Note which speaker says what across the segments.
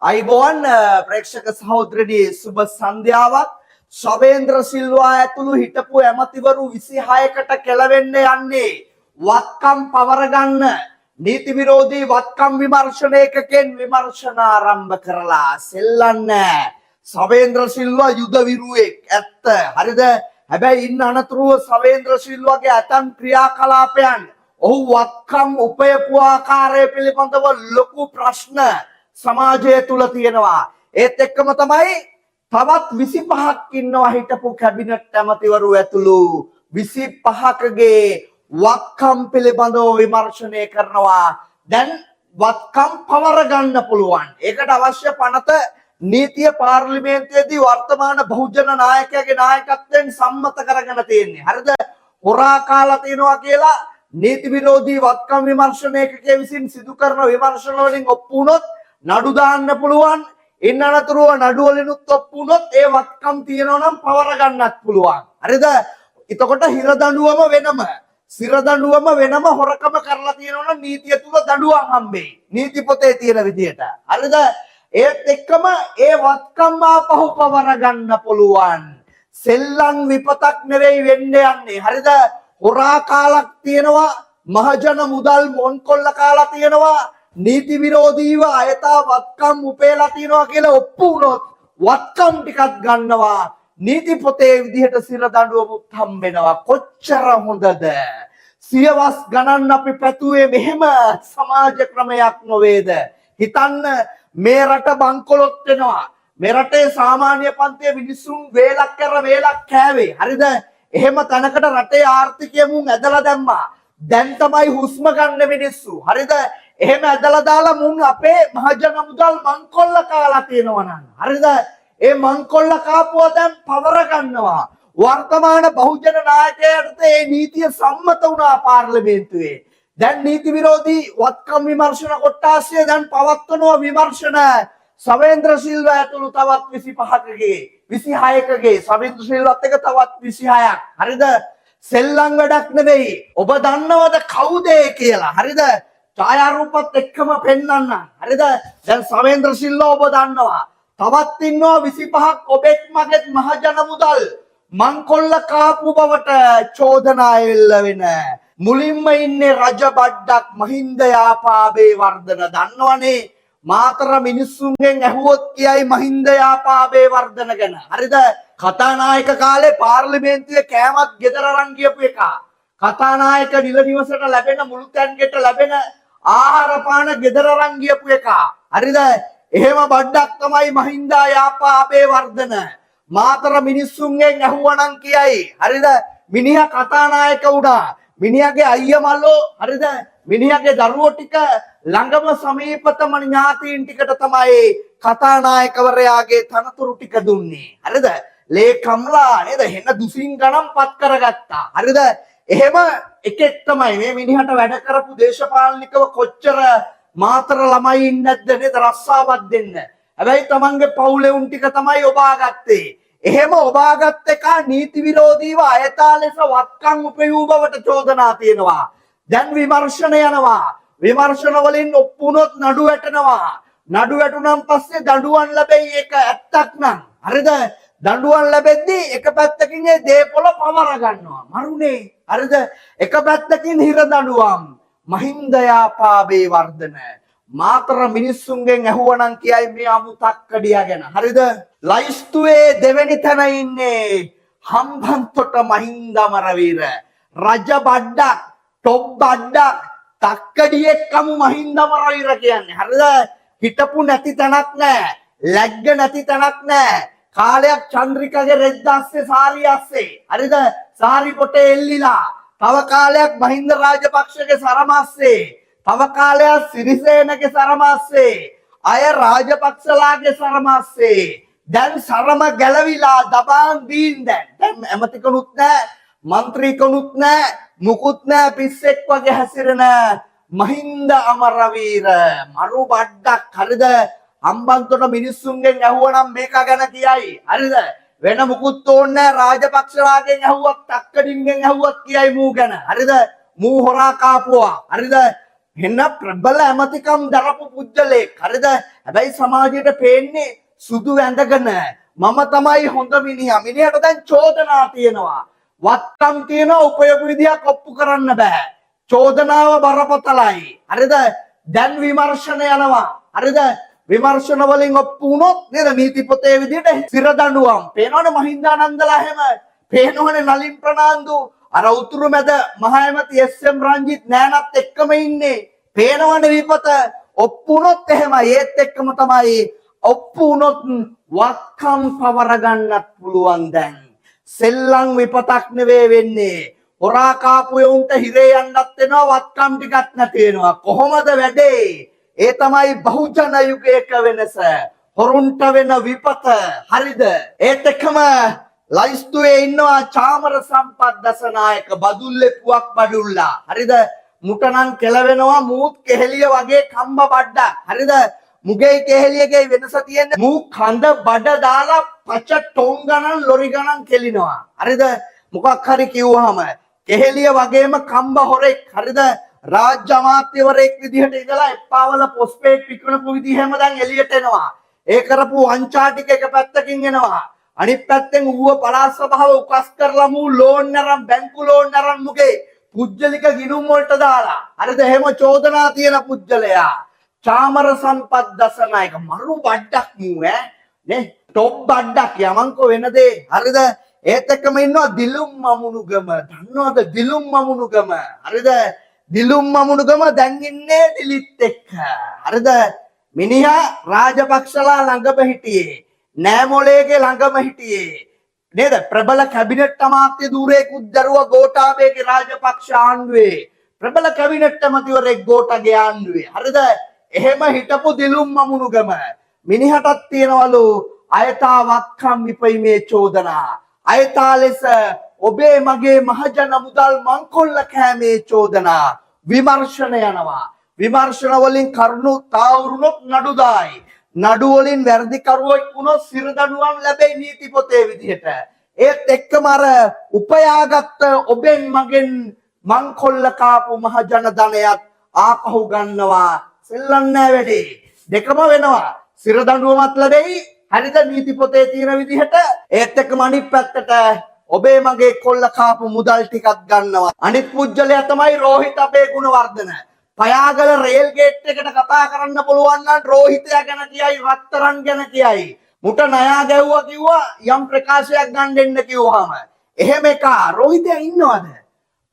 Speaker 1: අයිබෝන් ප්‍රේක්ෂක සහෝදරනි සුබ සන්ධ්‍යාවක්. ශවේන්ද්‍ර සිල්වා ඇතුළු හිටපු ඇමතිවරු 26කට කෙලවෙන්න යන්නේ වත්කම් පවර ගන්න නීති විරෝධී වත්කම් විමර්ශනයකකින් විමර්ශන ආරම්භ කරලා සෙල්ලන්නේ. ශවේන්ද්‍ර සිල්වා යුද විරුවෙක් ඇත්ත. හරිද? හැබැයි ඉන්න අනතුරුව ශවේන්ද්‍ර සිල්වාගේ ඇතන් ක්‍රියාකලාපයන් ඔහු වත්කම් උපයපු ආකාරය පිළිබඳව ලොකු ප්‍රශ්න සමාජය තුල තියෙනවා. ඒත් එක්කම තමයි තවත් 25ක් ඉන්නවා හිටපු කැබිනට් ඇමතිවරු ඇතුළු 25කගේ වත්කම් පිළිබඳව විමර්ශනය කරනවා. දැන් වත්කම් පවර ගන්න පුළුවන්. ඒකට අවශ්‍ය පනත නීතිය පාර්ලිමේන්තුවේදී වර්තමාන බහුජන නායකයාගේ නායකත්වයෙන් සම්මත කරගෙන තියෙන්නේ. හරිද? හොරා කාලා තියෙනවා කියලා නීති විරෝධී වත්කම් විමර්ශනයකගේ විසින් සිදු කරන විමර්ශන වලින් ඔප්පු වුණොත් නඩු දාන්න පුළුවන්. ඉන්න අනතුරුව නඩු වලිනුත් ඔප්පු වුණොත් ඒ වත්කම් තියෙනවා නම් පවර ගන්නත් පුළුවන්. හරිද? එතකොට හිර දඬුවම වෙනම, සිර දඬුවම වෙනම, හොරකම කරලා තියෙනවා නම් නීතිය තුල දඬුවම් හම්බෙයි. නීති පොතේ තියෙන විදියට. හරිද? ඒත් එක්කම ඒ වත්කම් ආපහු පවර ගන්න පුළුවන්. සෙල්ලම් විපතක් නෙවෙයි වෙන්න යන්නේ. හරිද? හොරා කාලක් තියෙනවා, මහජන මුදල් මොන්කොල්ල කාලා තියෙනවා, නීති විරෝධීව අයථා වත්කම් උපයලා තියෙනවා කියලා ඔප්පු වුණොත් වත්කම් ටිකක් ගන්නවා. නීති පොතේ විදිහට සිර දඬුවමුත් හම්බෙනවා. කොච්චර හොඳද? සියවස් ගණන් අපි පැතුවේ මෙහෙම සමාජ ක්‍රමයක් නොවේද? හිතන්න, මේ රට බංකොලොත් වෙනවා. මේ රටේ සාමාන්‍ය පන්තියේ මිනිස්සුන් වේලක් කර වේලක් කෑවේ. හරිද? එහෙම තැනකට රටේ ආර්ථිකය මුන් ඇදලා දැම්මා. දැන් තමයි හුස්ම ගන්න මිනිස්සු. හරිද? එහෙම ඇදලා දාලා මුන් අපේ මහජන මුදල් මංකොල්ල කාලා තියෙනවා නම්. හරිද? ඒ මංකොල්ල කාපුවා දැන් පවර ගන්නවා. වර්තමාන බහුජන නායකයාට ඒ නීතිය සම්මත වුණා පාර්ලිමේන්තුවේ. දැන් නීති විරෝධී වත්කම් විමර්ශන කොට්ටාසය දැන් පවත්වනවා විමර්ශන. ශවේන්ද්‍ර සිල්වා ඇතුළු තවත් 25කගේ 26කගේ ශවේන්ද්‍ර සිල්වත් එක තවත් 26ක්. හරිද? සෙල්ලම් වැඩක් නෙවෙයි. ඔබ දන්නවද කවුද කියලා? හරිද? ඡායාරූපත් එක්කම පෙන්වන්න. හරිද? දැන් ශවේන්ද්‍ර සිල්වා ඔබ දන්නවා. තවත් ඉන්නවා 25ක් ඔබෙක් මගෙත් මහජන මුදල් මංකොල්ල කාපු බවට චෝදනා එල්ල වෙන. මුලින්ම ඉන්නේ රජ බඩක් මහින්ද යාපාබේ වර්ධන. දන්නවනේ, මාතර මිනිස්සුන්ගෙන් ඇහුවොත් කියයි මහින්ද යාපාබේ වර්ධන ගැන. හරිද? කතානායක කාලේ පාර්ලිමේන්තුවේ කෑමත් ගෙදර අරන් ගියපු එක. කතානායක නිල නිවසට ලැබෙන මුළු තැන්ගෙට ලැබෙන ආහාර පාන ගෙදර අරන් ගියපු එක. හරිද? එහෙම බඩක් තමයි මහින්ද යාපාබේ වර්ධන. මාතර මිනිස්සුන්ගෙන් ඇහුවනම් කියයි. හරිද? මිනිහා කතානායක වුණා. මිනිහාගේ අයියා මල්ලෝ, හරිද? මිනිහාගේ දරුවෝ ටික ළඟම සමීපතම ඥාතීන් ටිකට තමයි කතානායකවරයාගේ තනතුරු ටික දුන්නේ. හරිද? ලේකම්ලා නේද? හෙන දුසින් ගණන් පත් කරගත්තා. හරිද? එහෙම එකෙක් තමයි මේ මිනිහට වැඩ කරපු දේශපාලනිකව කොච්චර මාතර ළමයි ඉන්නේ නැද්ද නේද? රස්සාවක් දෙන්න. හැබැයි තමන්ගේ පවුලේ උන් ටික තමයි ඔබාගත්තේ. එහෙම ඔබාගත් එක නීති විරෝධීව අයථා ලෙස වත්කම් උපයූ බවට චෝදනා තියෙනවා. දැන් විමර්ශන යනවා. විමර්ශන වලින් ඔප්පු වුණොත් නඩු වැටෙනවා. නඩු වැටුණාන් පස්සේ දඬුවම් ලැබෙයි. ඒක ඇත්තක් නම්. හරිද? දඬුවම් ලැබෙද්දී එක පැත්තකින් ඒ දේපොළ පවර ගන්නවා. මරුනේ. හරිද? එක පැත්තකින් හිර දඬුවම්. මහින්ද යාපාබේ වර්ධන. මාතර මිනිස්සුන්ගෙන් ඇහුවනම් කියයි මේ අමුතක්කඩියා ගැන. හරිද? ලයිස්තුවේ දෙවෙනි තැන ඉන්නේ හම්බන්තොට මහින්ද අමරවීර. රජ බඩක්, ටොප් බඩක්, තක්කඩියෙක්කම මහින්ද අමරවීර කියන්නේ. හරිද? හිටපු නැති තැනක් නැහැ. ලැග්ග නැති තැනක් නැහැ. කාලයක් චන්ද්‍රිකාගේ රෙද්ද අස්සේ සාරිය අස්සේ. හරිද? සාරි පොටේ එල්ලිලා. තව කාලයක් මහින්ද රාජපක්ෂගේ සරම අස්සේ. තව කාලයක් සිරිසේනගේ සරම අස්සේ. අය රාජපක්ෂලාගේ සරම අස්සේ. දැන් සරම ගැලවිලා දබාන් දීන් දැන්. දැන් ඇමතිකනුත් නැහැ, മന്ത്രിකනුත් නැහැ, මුකුත් නැහැ. පිස්සෙක් වගේ හැසිරෙන මහින්ද අමරවීර මරු බඩක්. හරිද? හම්බන්තොට මිනිස්සුන්ගෙන් ඇහුවනම් මේක ගැන කියයි. හරිද? වෙන මුකුත් ඕනේ නැහැ. රාජපක්ෂලාගෙන් ඇහුවත්, තක්කඩින්ගෙන් ඇහුවත් කියයි මූ ගැන. හරිද? මූ හොරා කාපුවා. හරිද? වෙන ප්‍රබල ඇමතිකම් දරපු පුජ්‍යලෙක්. හරිද? හැබැයි සමාජයට පේන්නේ සුදු ඇඳගෙන මම තමයි හොඳ මිනිහා. මිනිහට දැන් චෝදනා තියෙනවා. වත්කම් තියෙනවා, උපයෝග විදියක් ඔප්පු කරන්න බෑ. චෝදනාව බරපතලයි. හරිද? දැන් විමර්ශන යනවා. හරිද? විමර්ශන වලින් ඔප්පු වුණොත් නේද නීති පොතේ විදිහට සිර දඬුවම්. පේනවනේ මහින්දානන්දලා එහෙම. පේනවනේ නලින් ප්‍රනාන්දු අර උතුරු මැද මහ ඇමති එස්.එම්. රංජිත් නෑනත් එක්කම ඉන්නේ. පේනවනේ විපත. ඔප්පු වුණොත් එහෙමයි. ඒත් එක්කම තමයි ඔප්පු වුණොත් වත්කම් පවර ගන්නත් පුළුවන් දැන්. සෙල්ලම් විපතක් නෙවෙයි වෙන්නේ. හොරා කාපු යොන්ට හිරේ යන්නත් වෙනවා, වත්කම් ටිකක් නැති වෙනවා. කොහොමද වැඩේ? ඒ තමයි බහුජන යුගයක වෙනස. හොරුන්ට වෙන විපත. හරිද? ඒත් එක්කම ලයිස්තුවේ ඉන්නවා චාමර සම්පත් දසනායක බදුල්ලේ පුවක් බඩුල්ලා. හරිද? මුටනම් කෙලවෙනවා, මූත් කෙහෙලිය වගේ කම්බ බඩක්. හරිද? මුගේ කෙහෙලියගේ වෙනස තියෙන්නේ මූ කඳ බඩ දාලා පච ටොන් ගණන් ලොරි ගණන් කෙලිනවා. හරිද? මොකක් හරි කිව්වහම කෙහෙලිය වගේම කම්බ හොරෙක්. හරිද? රාජ්‍ය අමාත්‍යවරයෙක් විදිහට ඉඳලා එප්පාවල පොස්පේට් විකුණපු විදිහම දැන් එළියට එනවා. ඒ කරපු වංචා ටික එක පැත්තකින් එනවා. අනිත් පැත්තෙන් ඌව පළාත් සභාව උකස් කරලා මූ ලෝන් අරන් බැංකු ලෝන් අරන් මුගේ පුජ්‍යලික ගිණුම් වලට දාලා. හරිද? එහෙම චෝදනා තියෙන පුජ්‍යලයා. චාමර සම්පත් දසනායක මරු බඩක් මූ නේ টොප් බඩක් යමන්කෝ වෙන දේ. හරිද? ඒත් එක්කම ඉන්නවා දිලුම් මමුණුගම. දන්නවද දිලුම් මමුණුගම? හරිද? දිලුම් මමුණුගම දැන් ඉන්නේ දිලිත් එක්ක. හරිද? මිනිහා රාජපක්ෂලා ළඟම හිටියේ. නෑමොලේගේ ළඟම හිටියේ. නේද? ප්‍රබල කැබිනට් අමාත්‍ය ධූරේකුත් දරුවා ගෝඨාභයගේ රාජපක්ෂ ආණ්ඩුවේ. ප්‍රබල කැබිනට් අමාත්‍යවරයෙක් ගෝඨාගේ ආණ්ඩුවේ. හරිද? එහෙම හිටපු දිලුම් මමුණුගම මිනිහටත් තියනවලු අයථා වත්කම් විපීමේ චෝදනා. අයථා ලෙස ඔබේ මගේ මහජන මුදල් මංකොල්ල කෑමේ චෝදනා. විමර්ශන යනවා. විමර්ශන වලින් කරුණු තාවුරුනොත් නඩුදායි. නඩු වලින් වැරදිකරුවෙක් වුණොත් සිර දඬුවම් ලැබෙයි නීති පොතේ විදිහට. ඒත් එක්කම අර උපයාගත්ත ඔබෙන් මගෙන් මංකොල්ල කාපු මහජන ධනයත් ආපහු ගන්නවා. සෙල්ලම් නෑ වැඩේ. දෙකම වෙනවා. සිර දඬුවමත් ලැබෙයි. හරිද? නීති පොතේ තියෙන විදිහට. ඒත් එක්කම අනිත් පැත්තට ඔබේ මගේ කොල්ල කාපු මුදල් ටිකක් ගන්නවා. අනිත් පුජ්‍යලයා තමයි රෝහිත අපේ ගුණවර්ධන. පයාගල රේල් ගේට් එකට කතා කරන්න පුළුවන් නම් රෝහිතයා ගැන කියයි, රත්තරන් ගැන කියයි. මුට නයා ගැව්වා කිව්වා යම් ප්‍රකාශයක් ගන්න දෙන්න කිව්වහම. එහෙම එක රෝහිතයා ඉන්නවද?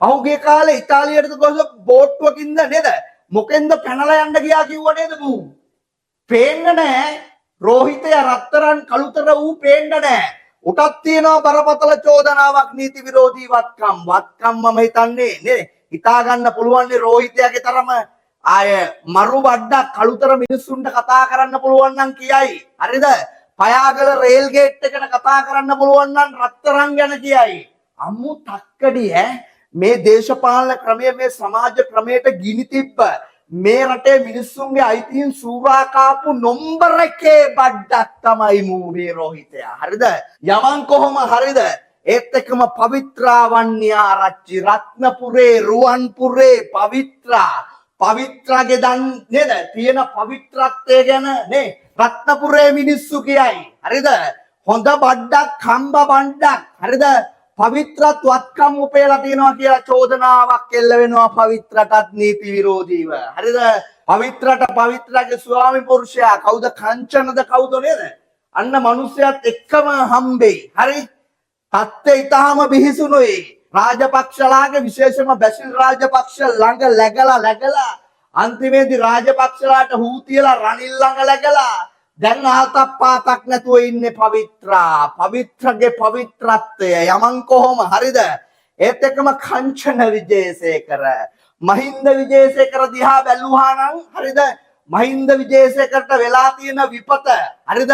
Speaker 1: පහුගිය කාලේ ඉතාලියට ගොස් බෝට්ටුවකින්ද නේද? මොකෙන්ද පැනලා යන්න ගියා කිව්ව නේද මූ? පේන්න නෑ. රෝහිතයා රත්තරන් කළුතර ඌ පේන්න නෑ. උටත් තියෙනවා බරපතල චෝදනාවක් නීති විරෝධී වත්කම්. වත්කම් මම හිතන්නේ නේ හිතා ගන්න පුළුවන් නේ රෝහිතයාගේ තරම ආය මරු වඩක් කළුතර මිනිස්සුන්ට කතා කරන්න පුළුවන් නම් කියයි. හරිද? පයාගල රේල් ගේට් එකට කතා කරන්න පුළුවන් නම් රත්තරන් ගැන කියයි. අම්මු තක්කඩි මේ දේශපාලන ක්‍රමය මේ සමාජ ක්‍රමයට ගිනි තිබ්බ මේ රටේ මිනිස්සුන්ගේ අයිතීන් සූරා කාපු නම්බර එකේ බඩක් තමයි මූ මේ රෝහිතයා. හරිද? යමන් කොහොම හරිද? ඒත් එක්කම පවිත්‍රා වන්‍යාරච්චි රත්නපුරේ රුවන්පුරේ පවිත්‍රාගේ දන් නේද? තියෙන පවිත්‍රත්වය ගැන නේ රත්නපුරේ මිනිස්සු කියයි. හරිද? හොඳ බඩක් කම්බ බණ්ඩක්. හරිද? පවිත්‍රත් වත්කම් උපයලා තියෙනවා කියලා චෝදනාවක් එල්ල වෙනවා පවිත්‍රටත් නීති විරෝධීව. හරිද? පවිත්‍රගේ ස්වාමි පුරුෂයා කවුද? කංචනද කවුද නේද? අන්න මිනිස්සයත් එක්කම හම්බෙයි. හරි? තත්ත්වය ඊටාම බිහිසුණුයි. රාජපක්ෂලාගේ විශේෂම බැසිල් රාජපක්ෂ ළඟ läගලා අන්තිමේදී රාජපක්ෂලාට හූ තියලා රනිල් ළඟ läගලා දැන් ආතක් පාතක් නැතුව ඉන්නේ පවිත්‍රගේ පවිත්‍රත්වය යමන් කොහොම. හරිද? ඒත් එක්කම කංචන විජේසේකර මහින්ද විජේසේකර දිහා බැලුවා නම් හරිද? මහින්ද විජේසේකරට වෙලා තියෙන විපත හරිද?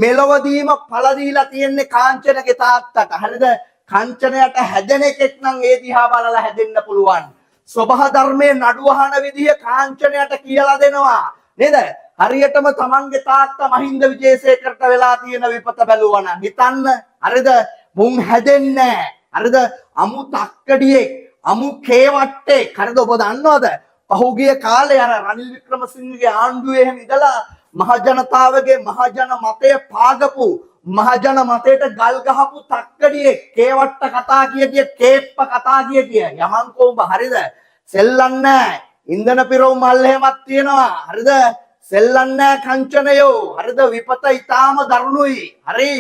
Speaker 1: මෙලොවදීම පළ දීලා තියෙන්නේ කාංචනගේ තාත්තට. හරිද? කාංචනයට හැදෙන එකෙක් නම් ඒ දිහා බලලා හැදෙන්න පුළුවන්. සබහා ධර්මයේ නඩුවහන විදිය කාංචනයට කියලා දෙනවා නේද? හරියටම තමන්ගේ තාත්තා මහින්ද විජේසේකරට වෙලා තියෙන විපත බැලුවා නම් හිතන්න. හරිද? මුන් හැදෙන්නේ. හරිද? අමු තක්කඩියෙක් අමු කේවට්ටේ. හරිද? ඔබ දන්නවද? පහුගිය කාලේ අර රනිල් වික්‍රමසිංහගේ ආණ්ඩුවේ එහෙම ඉඳලා මහජනතාවගේ මහජන මතය පාගපු මහජන මතයට ගල් ගහපු තක්කඩියේ කේවට්ට කතා කිය කේප්ප කතා කිය යමන්කෝ උඹ හරිද සෙල්ලන්නේ ඉන්ධන පිරවු මල් එහෙමත් තියෙනවා හරිද සෙල්ලන්නේ කංචනයෝ හරිද විපත ඊටාම දරුණුයි හරි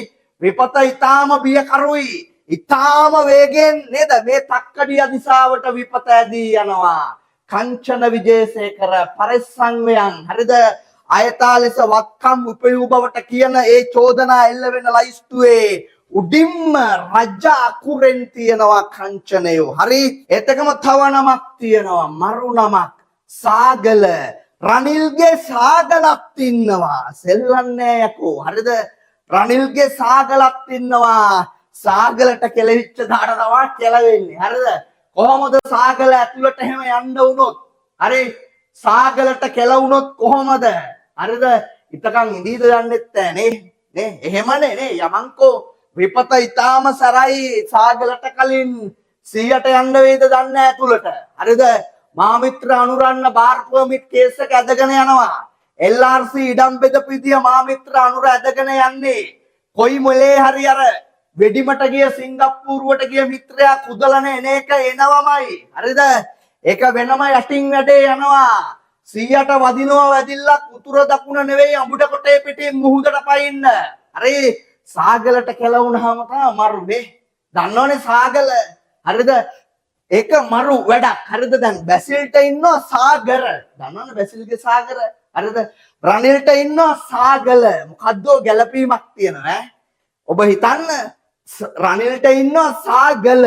Speaker 1: විපත ඊටාම බියකරුයි ඊටාම වේගෙන් නේද මේ තක්කඩිය දිශාවට විපත ඇදී යනවා කංචන විජේසේකර පරිසංවයන් හරිද අයථා ලෙස වත්කම් උපයූ බවට කියන ඒ චෝදනා එල්ල වෙන ලයිස්තුවේ උඩින්ම රජ අකුරෙන් තියනවා කංචනයෝ හරි එතකම තව නමක් තියනවා මරු නමක් සාගල රනිල්ගේ සාගලක් ඉන්නවා සෙල්ලන්නේ යකෝ හරිද රනිල්ගේ සාගලක් ඉන්නවා සාගලට කෙලවිච්ච දාට තමයි කෙලවෙන්නේ හරිද කොහොමද සාගල ඇතුළට එහෙම යන්න වුණොත් හරි සාගලට කෙලවුණොත් කොහොමද හරිද ඉතකන් ඉඳීද යන්නෙත් නේ නේ එහෙමනේ නේ යමන්කෝ විපත ඊටාම සරයි සාගලට කලින් 100ට යන්න වේද දන්නේ ඇතුළට හරිද මාමිත්‍ර අනුරන්න බාර් පර්මිට් කේස් එක ඇදගෙන යනවා LRC ඉඩම් බෙදපු විදිය මාමිත්‍ර අනුර ඇදගෙන යන්නේ කොයි මොලේ හරි අර වෙඩිමට ගිය සිංගප්පූරුවට ගිය මිත්‍රයා කුදලන එන එක එනවමයි හරිද ඒක වෙනම යටින් වැඩේ යනවා 100ට වදිනවා වැදිල්ලක් උතුර දකුණ නෙවෙයි අඹුඩ කොටේ පිටින් මුහුදට පයින්න හරි සාගලට කෙලවුනහම තමයි මරුනේ දන්නවනේ සාගල හරිද ඒක මරු වැඩක් හරිද දැන් බැසිල්ට ඉන්නවා සාගර දන්නවනේ බැසිල්ගේ සාගර හරිද රනිල්ට ඉන්නවා සාගල මොකද්ද ගැළපීමක් තියෙනවා ඈ ඔබ හිතන්න රනිල්ට ඉන්නවා සාගල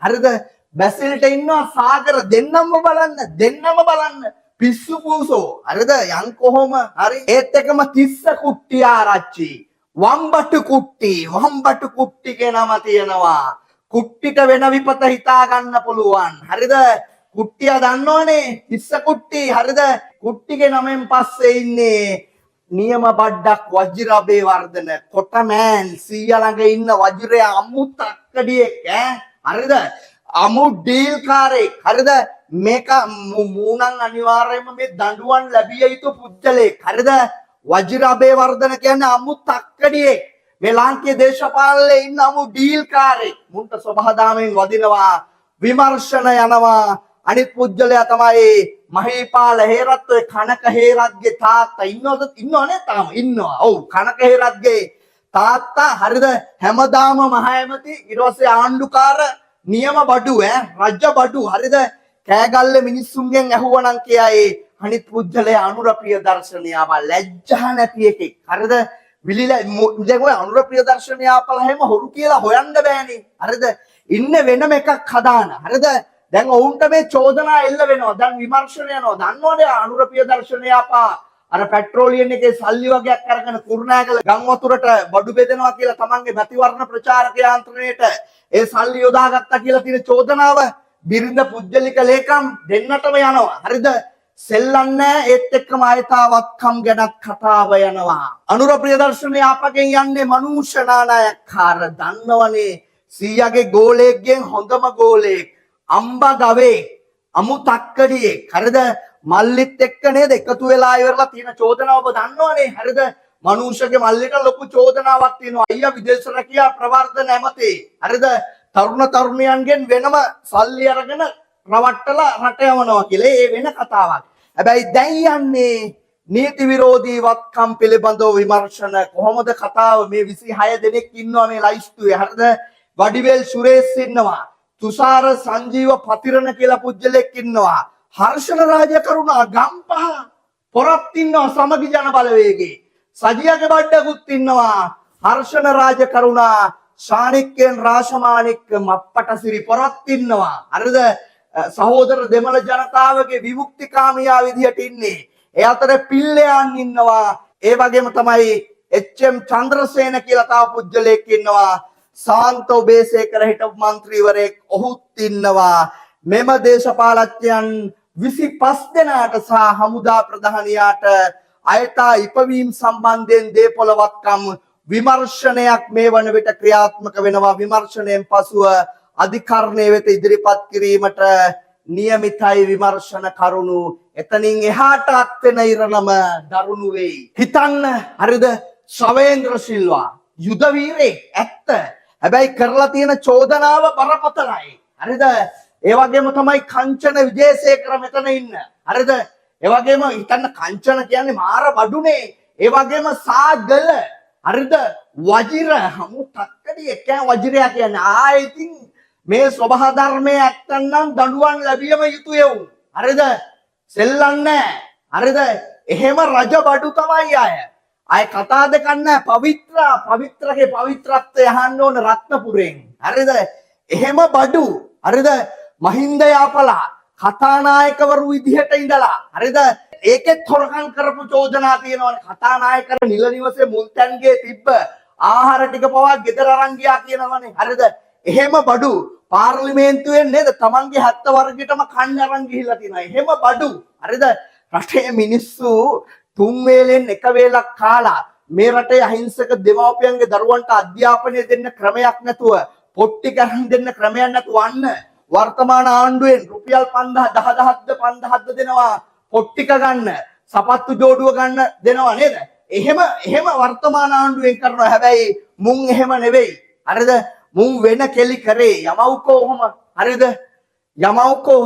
Speaker 1: හරිද බැසිල්ට ඉන්නවා සාගර දෙන්නම බලන්න පිස්සු පූසෝ හරිද යන් කොහොම හරි ඒත් එකම තිස්ස කුට්ටි ආරච්චි වම්බටු කුට්ටි කියන නම තියෙනවා කුට්ටිට වෙන විපත හිතා ගන්න පුළුවන් හරිද කුට්ටිය දන්නවනේ තිස්ස කුට්ටි හරිද කුට්ටිගේ නමෙන් පස්සේ ඉන්නේ නියම බඩක් වජිරබේ වර්ධන කොටමෑන් 100 ළඟ ඉන්න වජිරය අමු තක්කඩියෙක් හරිද අමු ඩීල් කාරෙක් හරිද මේක මූණන් අනිවාර්යයෙන්ම මේ දඬුවම් ලැබිය යුතු පුද්ගලෙක් හරිද වජිරබේ වර්ධන කියන්නේ අමු තක්කඩියෙක් මේ ලාංකීය දේශපාලනයේ ඉන්න අමු ඩීල් කාරෙක් මුන්ට සබහදාමෙන් වදිනවා විමර්ශන යනවා අනිත් පුද්ගලයා තමයි මහේපාල හේරත් ඔය කනක හේරත්ගේ තාත්තා ඉන්නවනේ තාම ඉන්නවා ඔව් කනක හේරත්ගේ තාත්තා හරිද හැමදාම මහ ඇමති ඊට පස්සේ ආණ්ඩුකාර නියම බඩු රජ බඩු හරිද කෑගල්ල මිනිස්සුන්ගෙන් ඇහුවනම් කියයි අනිත් පුද්ගලයා අනුර ප්‍රියදර්ශනයාව ලැජ්ජා නැති එකෙක් හරිද විලිලා දැන් ඔය අනුර ප්‍රියදර්ශනය ආපලා හැම හොරු කියලා හොයන්න බෑනේ හරිද ඉන්න වෙනම එකක් හදාන හරිද දැන් ඔවුන්ට මේ චෝදනා එල්ල වෙනවා දැන් විමර්ශන යනවා දන්නවනේ අනුර ප්‍රියදර්ශනය ආපා අර පෙට්‍රෝලියම් එකේ සල්ලි වගේක් අරගෙන කුරුණෑගල ගම් වතුරට බඩු බෙදනවා කියලා තමන්ගේ මැතිවරණ ප්‍රචාරක යාන්ත්‍රණයට ඒ සල්ලි යොදාගත්තා කියලා තියෙන චෝදනාව බිරිඳ පුජ්‍යලික ලේකම් දෙන්නටම යනවා හරිද සෙල්ලන්නේ ඒත් එක්කම ආයතාවත්කම් ගැනත් කතාව යනවා අනුර ප්‍රියදර්ශනය ආපගෙන් යන්නේ මනුෂ්‍ය නානායක්කාර දන්නවනේ 100ගේ ගෝලයෙක්ගෙන් හොඳම ගෝලයෙක් අම්බා ගවේ අමු තක්කඩියෙක් හරිද මල්ලිත් එක්ක නේද එකතු වෙලා ඉවරලා තියෙන චෝදනාව ඔබ දන්නවනේ හරිද මනුෂ්‍යගේ මල්ලිට ලොකු චෝදනාවක් තියෙනවා අයියා විදේශ රැකියා ප්‍රවර්ධන ඇමති හරිද තරුණ තරුණියන්ගෙන් වෙනම සල්ලි අරගෙන රවට්ටලා රට යවනවා කියලා ඒ වෙන කතාවක් හැබැයි දැන් යන්නේ නීති විරෝධී වත්කම් පිළිබඳව විමර්ශන කොහොමද කතාව මේ 26 දෙනෙක් ඉන්නවා මේ ලයිස්තුවේ හරිද වඩිවේල් සුරේෂ් ඉන්නවා තුෂාර සංජීව පතිරණ කියලා පුජ්‍යලෙක් ඉන්නවා හර්ෂණ රාජකරුණා ගම්පහ පොරත් ඉන්නවා සමගි ජන බලවේගේ සජියගේ බඩකුත් ඉන්නවා හර්ෂණ රාජකරුණා ශානික්කෙන් රාශමානික් මප්පටසිරි පොරත් ඉන්නවා හරිද සහෝදර දෙමළ ජනතාවගේ විමුක්තිකාමියා විදියට ඉන්නේ ඒ අතර පිල්ලයන් ඉන්නවා ඒ වගේම තමයි එච්.එම්. චන්ද්‍රසේන කියලා තව පුජ්‍යලෙක් ඉන්නවා සාන්තෝ බේසේකර හිටපු മന്ത്രിවරයෙක් ඔහුත් ඉන්නවා මෙම දේශපාලඥයන් 25 දෙනාට සහ හමුදා ප්‍රධානියාට අයථා ඉපවීම සම්බන්ධයෙන් දේපොළවත්කම් විමර්ශනයක් මේ වන විට ක්‍රියාත්මක වෙනවා විමර්ශනයෙන් පසුව අධිකරණය වෙත ඉදිරිපත් කිරීමට නියමිතයි විමර්ශන කරුණු එතනින් එහාට අත්වෙන ඉරණම දරුණු වෙයි. හිතන්න හරිද ශවේන්ද්‍ර සිල්වා යුද වීරයෙක් ඇත්ත. හැබැයි කරලා තියෙන චෝදනාව බරපතලයි. හරිද? ඒ වගේම තමයි කංචන විජේසේකර මෙතන ඉන්න. හරිද? ඒ වගේම හිතන්න කංචන කියන්නේ මාර බඩුනේ. ඒ වගේම සාගල හරිද? වජිර හමු තක්කඩිය කියන්නේ වජිරයා කියන්නේ ආයෙකින් මේ ස්වභාව ධර්මයේ ඇත්තන්නම් දඬුවම් ලැබියම යුතුය වුන්. හරිද? සෙල්ලන්නේ හරිද? එහෙම රජ බඩු තමයි අය. අය කතා දෙකක් නැහැ. පවිත්‍රගේ පවිත්‍රත්වය අහන්න ඕන රත්නපුරෙන්. හරිද? එහෙම බඩු. හරිද? මහින්ද යාපලා කතානායකවරු විදිහට ඉඳලා. හරිද? ඒකෙත් හොරකම් කරපු චෝදනා තියෙනවානේ. කතානායකර නිල නිවසේ මුල්තැන්ගේ තිබ්බ ආහාර ටික පවා ගෙදර අරන් ගියා කියනවානේ. හරිද? එහෙම බඩු පාර්ලිමේන්තුවෙන් නේද තමන්ගේ 70 වර්ගයටම කන්න අරන් ගිහිල්ලා තියෙනවා. එහෙම බඩු. හරිද? රටේ මිනිස්සු තුන් වේලෙන් එක වේලක් කාලා මේ රටේ අහිංසක දෙමාපියන්ගේ දරුවන්ට අධ්‍යාපනය දෙන්න ක්‍රමයක් නැතුව පොට්ටි කරන් දෙන්න ක්‍රමයක් නැතුව අන්න වර්තමාන ආණ්ඩුවෙන් රුපියල් 5000ද 5000ද දෙනවා පොට්ටික ගන්න සපත්තු ජෝඩුව ගන්න දෙනවා නේද? එහෙම වර්තමාන ආණ්ඩුවෙන් කරනවා. හැබැයි මුන් එහෙම නෙවෙයි. හරිද? මුන් වෙන කෙලි කරේ යමව්කෝ ඔහම. හරිද? යමව්කෝ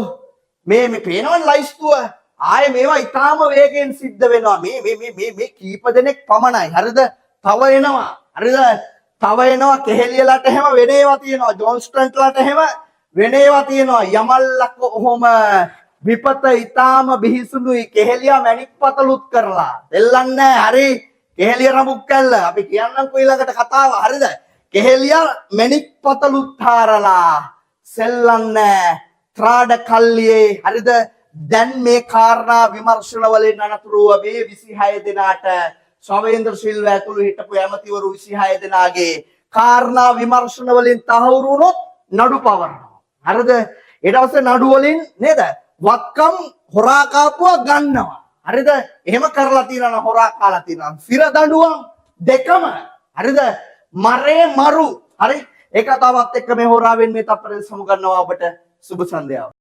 Speaker 1: මේ පේනවනේ ලයිස්තුව. ආයේ මේවා ඊටාම වේගෙන් සිද්ධ වෙනවා. මේ කීප දෙනෙක් පමණයි. හරිද? තව එනවා. හරිද? තව එනවා කෙහෙලියලට එහෙම වෙන ඒවා තියෙනවා. ජොන්ස්ටන්ට්ලට එහෙම වෙන ඒවා තියෙනවා. යමල්ලක ඔහොම විපත ඊටාම බිහිසුණුයි. කෙහෙලියා මැණික් පතලුත් කරලා. දෙල්ලන්නේ හරි. කෙහෙලිය රඹුක් කැල්ල. අපි කියන්නම්කෝ ඊළඟට කතාව. හරිද? කෙහෙලියා මැණික් පතලුත් හාරලා. සෙල්ලන්නේ ත්‍රාඩ කල්ලියේ. හරිද? දැන් මේ කාරණා විමර්ශන වලින් අනතුරුව මේ 26 දෙනාට ශවේන්ද්‍ර සිල්වා ඇතුළු හිටපු ඇමතිවරු 26 දෙනාගේ කාරණා විමර්ශන වලින් තහවුරු වුණොත් නඩු පවරනවා. හරිද? ඊට පස්සේ නඩු වලින් නේද? වත්කම් හොරා කාපුවා ගන්නවා. හරිද? එහෙම කරලා තියනවා හොරා කාලා තියනවා. සිර දඬුවම් දෙකම. හරිද? මරේ මරු. හරි? ඒක තවත් එක්ක මේ හොරාවෙන් මේ තප්පරේ සමු ගන්නවා ඔබට සුබ සන්ධ්‍යාව.